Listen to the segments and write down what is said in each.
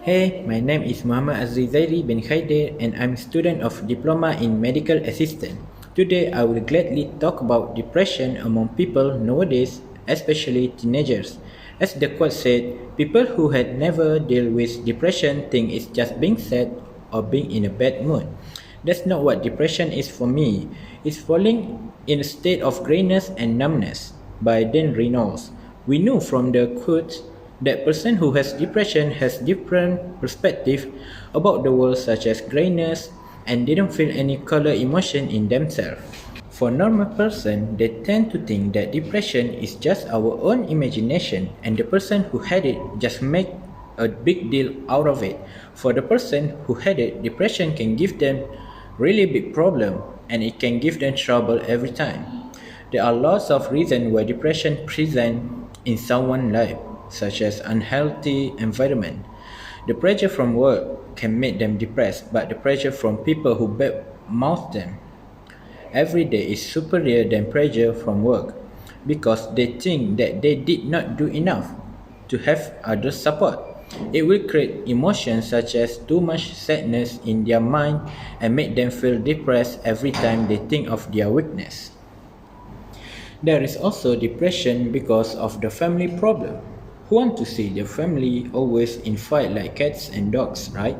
Hey, my name is Muhammad Azizairi bin Khaidir and I'm a student of Diploma in Medical Assistant. Today I will gladly talk about depression among people nowadays, especially teenagers. As the quote said, people who had never dealt with depression think it's just being sad or being in a bad mood. That's not what depression is for me. It's falling in a state of grayness and numbness by Dan Reynolds. We know from the quote that person who has depression has different perspective about the world such as grayness and didn't feel any color emotion in themselves. For normal person, they tend to think that depression is just our own imagination and the person who had it just make a big deal out of it. For the person who had it, depression can give them really big problem and it can give them trouble every time. There are lots of reasons why depression present in someone's life, such as unhealthy environment. The pressure from work can make them depressed, but the pressure from people who mouth them every day is superior than pressure from work because they think that they did not do enough to have others support. It will create emotions such as too much sadness in their mind and make them feel depressed every time they think of their weakness. There is also depression because of the family problem. Who want to see their family always in fight like cats and dogs, right?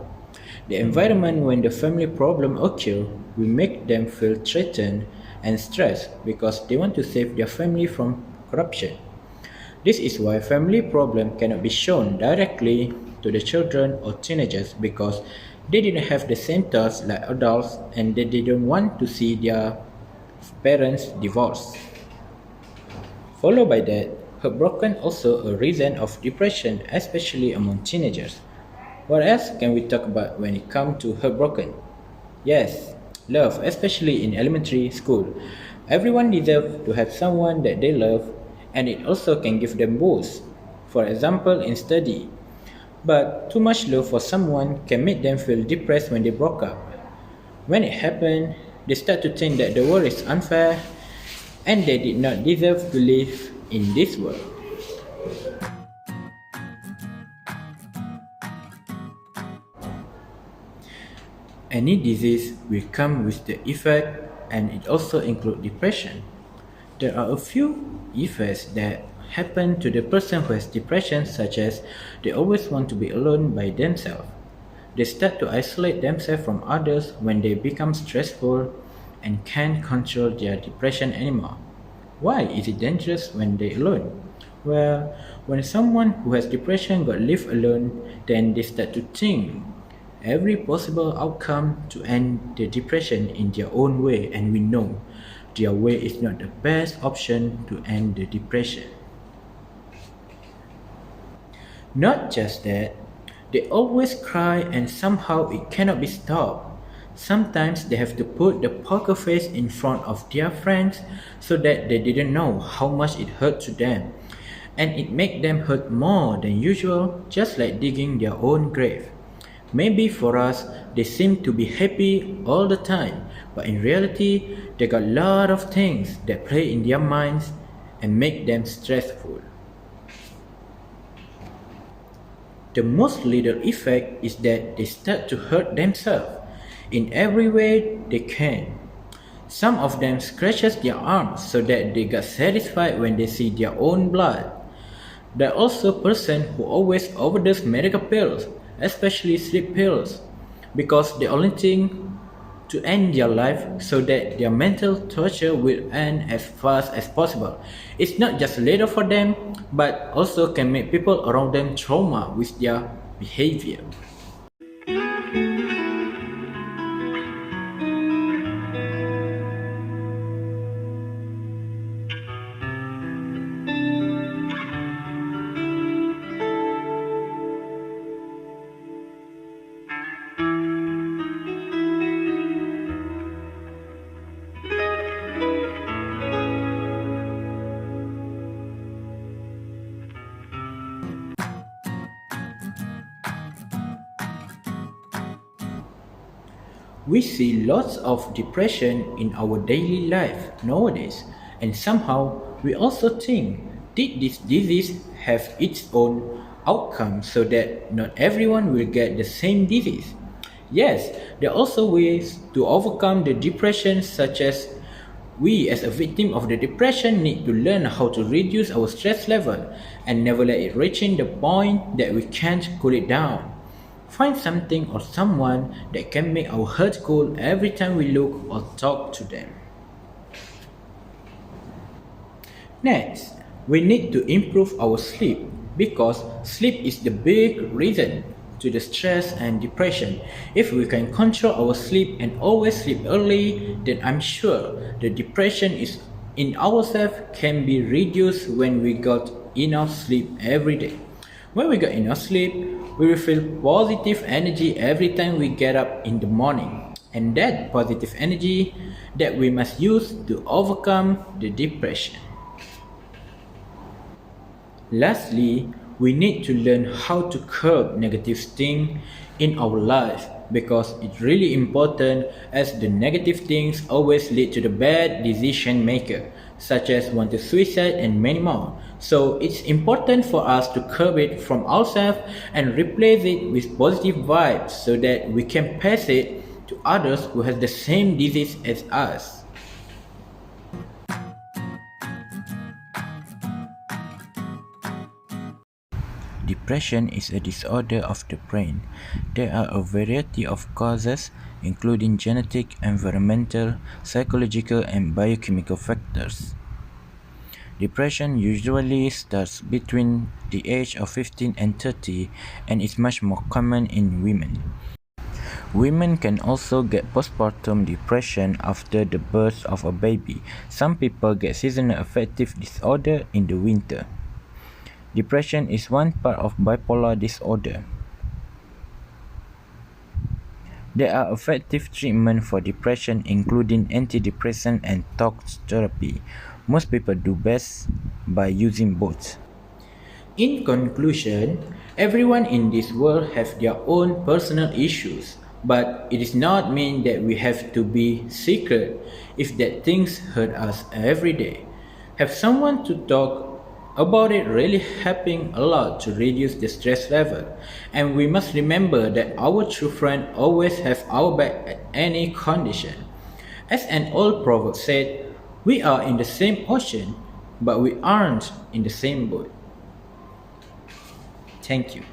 The environment when the family problem occur will make them feel threatened and stressed because they want to save their family from corruption. This is why family problem cannot be shown directly to the children or teenagers because they didn't have the same thoughts like adults and they didn't want to see their parents divorced. Followed by that, heartbroken also a reason of depression, especially among teenagers. What else can we talk about when it comes to heartbroken? Yes, love, especially in elementary school. Everyone deserves to have someone that they love, and it also can give them boost. For example, in study. But too much love for someone can make them feel depressed when they broke up. When it happens, they start to think that the world is unfair and they did not deserve to live in this world. Any disease will come with the effect and it also includes depression. There are a few effects that happen to the person who has depression such as they always want to be alone by themselves. They start to isolate themselves from others when they become stressful and can't control their depression anymore. Why is it dangerous when they're alone? Well, when someone who has depression got live alone, then they start to think every possible outcome to end the depression in their own way, and we know their way is not the best option to end the depression. Not just that, they always cry and somehow it cannot be stopped. Sometimes they have to put the poker face in front of their friends so that they didn't know how much it hurt to them. And it make them hurt more than usual, just like digging their own grave. Maybe for us, they seem to be happy all the time, but in reality, they got a lot of things that play in their minds and make them stressful. The most little effect is that they start to hurt themselves in every way they can. Some of them scratches their arms so that they get satisfied when they see their own blood. There are also persons who always overdose medical pills, especially sleep pills, because the only thing to end their life so that their mental torture will end as fast as possible. It's not just later for them, but also can make people around them trauma with their behavior. We see lots of depression in our daily life nowadays, and somehow we also think did this disease have its own outcome so that not everyone will get the same disease. Yes, there are also ways to overcome the depression, such as we, as a victim of the depression, need to learn how to reduce our stress level and never let it reaching the point that we can't cool it down. Find something or someone that can make our heart cool every time we look or talk to them. Next, we need to improve our sleep because sleep is the big reason to the stress and depression. If we can control our sleep and always sleep early, then I'm sure the depression is in ourselves can be reduced when we got enough sleep every day. When we got enough sleep, we will feel positive energy every time we get up in the morning. And that positive energy that we must use to overcome the depression. Lastly, we need to learn how to curb negative things in our life because it's really important as the negative things always lead to the bad decision maker such as want to suicide and many more. So it's important for us to curb it from ourselves and replace it with positive vibes so that we can pass it to others who have the same disease as us. Depression is a disorder of the brain. There are a variety of causes, including genetic, environmental, psychological, and biochemical factors. Depression usually starts between the age of 15 and 30 and is much more common in women. Women can also get postpartum depression after the birth of a baby. Some people get seasonal affective disorder in the winter. Depression is one part of bipolar disorder. There are effective treatments for depression including antidepressant and talk therapy. Most people do best by using both. In conclusion, everyone in this world has their own personal issues, but it does not mean that we have to be secret if that things hurt us every day. Have someone to talk about it really helping a lot to reduce the stress level. And we must remember that our true friend always have our back at any condition. As an old proverb said, we are in the same ocean, but we aren't in the same boat. Thank you.